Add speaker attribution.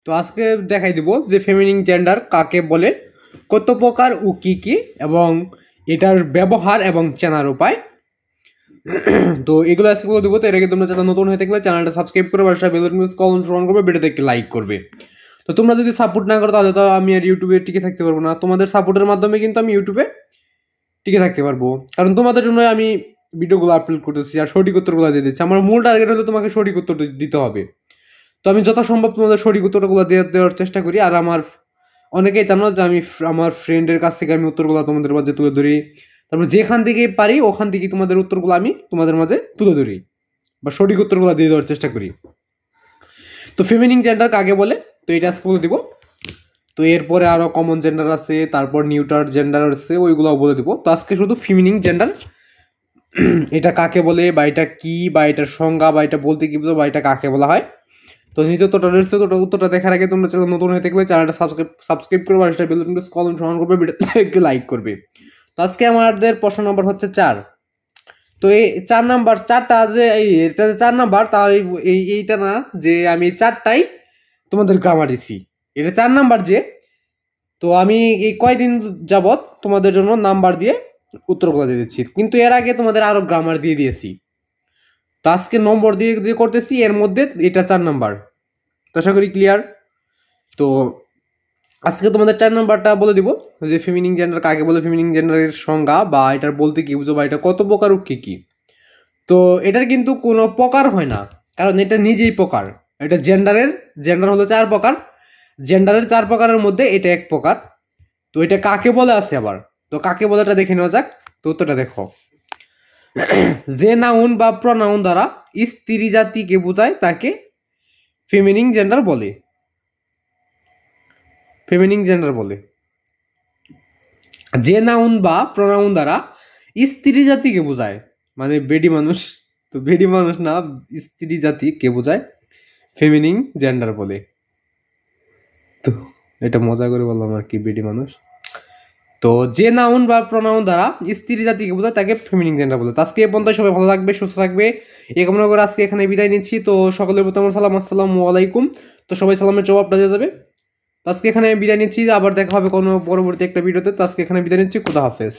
Speaker 1: তো আজকে দেখাই দিব যে ফেমিনিন জেন্ডার কাকে বলে, কত প্রকার ও কি কি, এবং এটার ব্যবহার এবং চেনার উপায়। তো এগুলো আজকে বলে দেবো। তো এর আগে তোমরা চ্যানেল নতুন হয়ে থাকলে চ্যানেলটা সাবস্ক্রাইব করে পাশে বেল আইকন অন করবে, ভিডিওতে একটি লাইক করবে। তো তোমরা যদি সাপোর্ট না করো তাহলে তো আমি আর ইউটিউবে টিকে থাকতে পারবো না। তোমাদের সাপোর্টের মাধ্যমে কিন্তু আমি ইউটিউবে টিকে থাকতে পারবো, কারণ তোমাদের জন্য আমি ভিডিওগুলো আপলোড করতেছি আর সঠিক উত্তরগুলো দিয়ে দিচ্ছি। আমার মূল টার্গেট হলো তোমাকে সঠিক উত্তর দিতে হবে। তো আমি যথাসম্ভব তোমাদের সঠিক উত্তরগুলো দেওয়ার চেষ্টা করি। আর আমার অনেকেই জানো যে আমি আমার ফ্রেন্ডের কাছ থেকে আমি উত্তরগুলো তোমাদের মাঝে তুলে ধরি। তারপর যেখান থেকে পারি ওখান থেকে তোমাদের উত্তরগুলো আমি তোমাদের মাঝে তুলে ধরি বা সঠিক উত্তরগুলো দিয়ে দেওয়ার চেষ্টা করি। তো ফেমিনিন জেন্ডার কাকে বলে, তো এটা আজকে বলে দিব। তো এরপরে আরো কমন জেন্ডার আছে, তারপর নিউটার জেন্ডার আছে, ওইগুলোও বলে দিব। তো আজকে শুধু ফেমিনিন জেন্ডার এটা কাকে বলে, বা এটা কি, বা এটার সংজ্ঞা, বা এটা বলতে কি বুঝো, বা এটা কাকে বলা হয়। তো নিজে উত্তরটা দেখার আগে তোমরা চ্যানেল নতুন হয়ে থাকলে চ্যানেলটা সাবস্ক্রাইব করবে, আর সেটা বেল আইকন সমান করবে, ভিডিওতে একটু লাইক করবে। তো আজকে আমাদের প্রশ্ন নাম্বার হচ্ছে 4। তো এই 4 নাম্বার, 4টা যে এটা 4 নাম্বার, তাহলে এইটা না যে আমি 4টাই তোমাদের গ্রামার দিছি, এটা 4 নাম্বার যে। তো আমি এই কয়দিন যাবত তোমাদের জন্য নাম্বার দিয়ে উত্তরগুলো দিয়ে দিচ্ছি, কিন্তু এর আগে তোমাদের আরো গ্রামার দিয়ে দিয়েছি। তো আজকে নম্বর দিয়ে যে করতেছি এর মধ্যে এটা 4 নাম্বার। তো আশা করি ক্লিয়ার। তো আজকে তোমাদের 4 নাম্বারটা বলে দিব যে ফেমিনিন জেন্ডার কাকে বলে, ফেমিনিন জেন্ডারের সংজ্ঞা, বা এটার বলতে কি বুঝো, বা এটা কত প্রকার ও কি কি। তো এটার কিন্তু কোনো প্রকার হয় না, কারণ এটা নিজেই প্রকার। এটা জেন্ডার হলো 4 প্রকার। জেন্ডারের 4 প্রকারের মধ্যে এটা এক প্রকার। তো এটা কাকে বলে আছে আবার, তো কাকে বলে এটা দেখে নেওয়া যাক। তো উত্তরটা দেখো, যে নাউন বা প্রনাউন দ্বারা স্ত্রী জাতিকে বোঝায় তাকে ফেমিনিন জেন্ডার বলে। ফেমিনিন জেন্ডার বলে যে নাউন বা প্রনাউন দ্বারা স্ত্রী জাতিকে বোঝায়, মানে বেডি মানুষ। তো বেডি মানুষ না, স্ত্রী জাতিকে বোঝায় ফেমিনিন জেন্ডার বলে। তো এটা মজা করে বললাম আর কি, বেডি মানুষ। তো যে নাউন বা প্রনাউন দ্বারা স্ত্রী জাতিকে বোঝায় তাকে ফেমিনিন জেন্ডার বলে। আজকে এই পর্যন্ত, সবাই ভালো থাকবে, সুস্থ থাকবে, এই কামনা করে আজকে এখানে বিদায় নিচ্ছি। তো সকলের প্রতি আমার সালাম, আসসালামু আলাইকুম। তো সবাই সালামের জবাবটা দিয়ে যাবে। তো আজকে এখানে বিদায় নিচ্ছি, আবার দেখা হবে কোনো পরবর্তী একটা ভিডিওতে। তো আজকে এখানে বিদায় নিচ্ছি, খুদা হাফেজ।